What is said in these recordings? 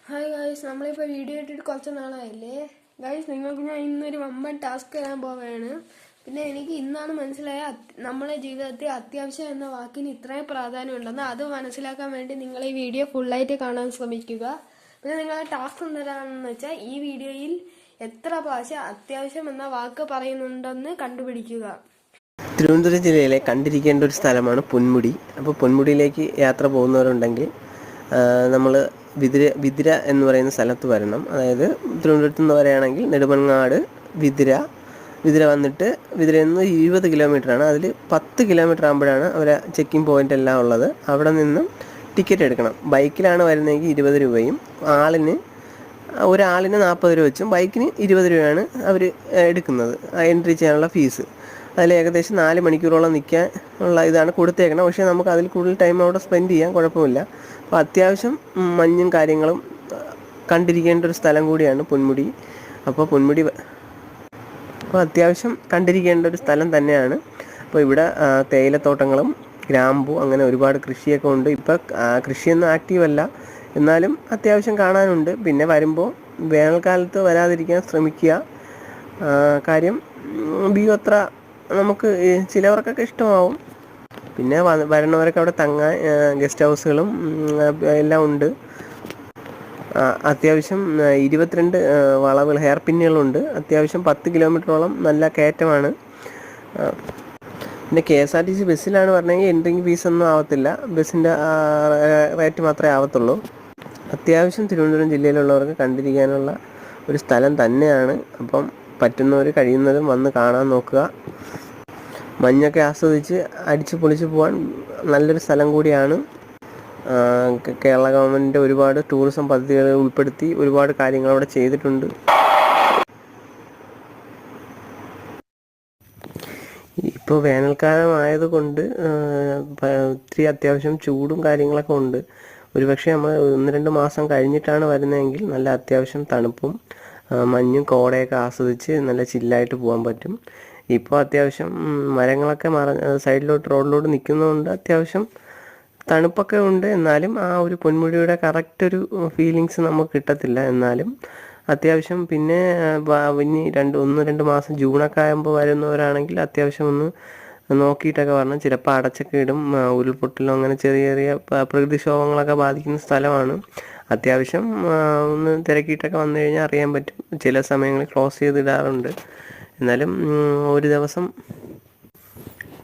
Hi guys, നമ്മളിപ്പോൾ video ഇട്ടിട്ട് കുറച്ച് നാളായില്ലേ ഗൈസ്. നിങ്ങൾക്ക് ഞാൻ ഇന്നൊരു വമ്പൻ ടാസ്ക് തരാൻ പോവുകയാണ്. പിന്നെ എനിക്ക് ഇന്നാണ് മനസ്സിലായ നമ്മളെ ജീവിതത്തിൽ അത്യാവശ്യം എന്ന വാക്കിന് ഇത്രയും പ്രാധാന്യം ഉണ്ടെന്ന്. അത് മനസ്സിലാക്കാൻ വേണ്ടി നിങ്ങൾ ഈ വീഡിയോ ഫുള്ളായിട്ട് കാണാൻ ശ്രമിക്കുക. പിന്നെ നിങ്ങളെ ടാസ്ക് എന്താണെന്ന് വെച്ചാൽ ഈ വീഡിയോയിൽ എത്ര പ്രാവശ്യം അത്യാവശ്യം എന്ന വാക്ക് പറയുന്നുണ്ടെന്ന് കണ്ടുപിടിക്കുക. തിരുവനന്തപുരം ജില്ലയിലെ കണ്ടിരിക്കേണ്ട ഒരു സ്ഥലമാണ് പൊന്മുടി. അപ്പോൾ പൊന്മുടിയിലേക്ക് യാത്ര പോകുന്നവരുണ്ടെങ്കിൽ നമ്മൾ വിതിര എന്ന് പറയുന്ന സ്ഥലത്ത് വരണം. അതായത് തിരുവനന്തപുരത്ത് നിന്ന് വരികയാണെങ്കിൽ നെടുമങ്ങാട് വിതിര വന്നിട്ട് വിതിരയിൽ നിന്ന് 20 കിലോമീറ്ററാണ്. അതിൽ 10 കിലോമീറ്റർ ആകുമ്പോഴാണ് അവരെ ചെക്കിംഗ് പോയിൻ്റ് എല്ലാം ഉള്ളത്. അവിടെ നിന്നും ടിക്കറ്റ് എടുക്കണം. ബൈക്കിലാണ് വരുന്നതെങ്കിൽ 20 രൂപയും ഒരാളിന് 40 രൂപ വെച്ചും ബൈക്കിന് 20 രൂപയാണ് അവർ എടുക്കുന്നത് എൻട്രി ചെയ്യാനുള്ള ഫീസ്. അതിൽ ഏകദേശം 4 മണിക്കൂറോളം നിൽക്കാൻ ഉള്ള ഇതാണ് കൊടുത്തേക്കണം. പക്ഷേ നമുക്ക് അതിൽ കൂടുതൽ ടൈം അവിടെ സ്പെൻഡ് ചെയ്യാൻ കുഴപ്പമില്ല. അപ്പോൾ അത്യാവശ്യം മഞ്ഞും കാര്യങ്ങളും കണ്ടിരിക്കേണ്ട ഒരു സ്ഥലം കൂടിയാണ് പൊന്മുടി. അപ്പോൾ അത്യാവശ്യം കണ്ടിരിക്കേണ്ട ഒരു സ്ഥലം തന്നെയാണ്. അപ്പോൾ ഇവിടെ തേയിലത്തോട്ടങ്ങളും ഗ്രാമ്പു അങ്ങനെ ഒരുപാട് കൃഷിയൊക്കെ ഉണ്ട്. ഇപ്പോൾ കൃഷിയൊന്നും ആക്റ്റീവ് അല്ല, എന്നാലും അത്യാവശ്യം കാണാനുണ്ട്. പിന്നെ വരുമ്പോൾ വേനൽക്കാലത്ത് വരാതിരിക്കാൻ ശ്രമിക്കുക. കാര്യം വ്യൂ അത്ര നമുക്ക് ചിലവർക്കൊക്കെ ഇഷ്ടമാവും. പിന്നെ വരണവരൊക്കെ അവിടെ തങ്ങാൻ ഗസ്റ്റ് ഹൗസുകളും എല്ലാം ഉണ്ട്. അത്യാവശ്യം 22 വളവുകൾ ഹെയർ പിന്നുകളുണ്ട്. അത്യാവശ്യം 10 കിലോമീറ്ററോളം നല്ല കയറ്റമാണ്. പിന്നെ KSRTC ബസ്സിലാണ് പറഞ്ഞെങ്കിൽ എൻട്രിങ് ഫീസൊന്നും ആവത്തില്ല. ബസ്സിൻ്റെ റേറ്റ് മാത്രമേ ആവത്തുള്ളൂ. അത്യാവശ്യം തിരുവനന്തപുരം ജില്ലയിലുള്ളവർക്ക് കണ്ടിരിക്കാനുള്ള ഒരു സ്ഥലം തന്നെയാണ്. അപ്പം പറ്റുന്നവർ കഴിയുന്നതും വന്ന് കാണാൻ നോക്കുക. മഞ്ഞൊക്കെ ആസ്വദിച്ച് അടിച്ച് പൊളിച്ച് പോകാൻ നല്ലൊരു സ്ഥലം കൂടിയാണ്. കേരള ഗവൺമെൻറ്റിൻ്റെ ഒരുപാട് ടൂറിസം പദ്ധതികൾ ഉൾപ്പെടുത്തി ഒരുപാട് കാര്യങ്ങൾ അവിടെ ചെയ്തിട്ടുണ്ട്. ഇപ്പോൾ വേനൽക്കാലം ആയതുകൊണ്ട് ഒത്തിരി അത്യാവശ്യം ചൂടും കാര്യങ്ങളൊക്കെ ഉണ്ട്. ഒരുപക്ഷെ നമ്മൾ 1-2 മാസം കഴിഞ്ഞിട്ടാണ് വരുന്നതെങ്കിൽ നല്ല അത്യാവശ്യം തണുപ്പും മഞ്ഞും കോടയൊക്കെ ആസ്വദിച്ച് നല്ല ചില്ലായിട്ട് പോകാൻ പറ്റും. ഇപ്പോൾ അത്യാവശ്യം മരങ്ങളൊക്കെ സൈഡിലോട്ട് റോഡിലോട്ട് നിൽക്കുന്നതുകൊണ്ട് അത്യാവശ്യം തണുപ്പൊക്കെ ഉണ്ട്. എന്നാലും ആ ഒരു പൊന്മുടിയുടെ കറക്റ്റ് ഒരു ഫീലിങ്സ് നമുക്ക് കിട്ടത്തില്ല. എന്നാലും അത്യാവശ്യം പിന്നെ ഇനി 1-2 മാസം ജൂണൊക്കെ ആകുമ്പോൾ വരുന്നവരാണെങ്കിൽ അത്യാവശ്യം ഒന്ന് നോക്കിയിട്ടൊക്കെ വരണം. ചിലപ്പോൾ അടച്ചൊക്കെ ഇടും. ഉരുൾപൊട്ടലും അങ്ങനെ ചെറിയ ചെറിയ പ്രകൃതിക്ഷോഭങ്ങളൊക്കെ ബാധിക്കുന്ന സ്ഥലമാണ്. അത്യാവശ്യം ഒന്ന് തിരക്കിയിട്ടൊക്കെ വന്നു കഴിഞ്ഞാൽ അറിയാൻ പറ്റും. ചില സമയങ്ങളിൽ ക്ലോസ് ചെയ്തിടാറുണ്ട്. എന്നാലും ഒരു ദിവസം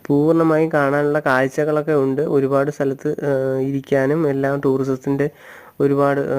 പൂർണ്ണമായും കാണാനുള്ള കാഴ്ചകളൊക്കെ ഉണ്ട്. ഒരുപാട് സ്ഥലത്ത് ഇരിക്കാനും എല്ലാം ടൂറിസത്തിൻ്റെ ഒരുപാട്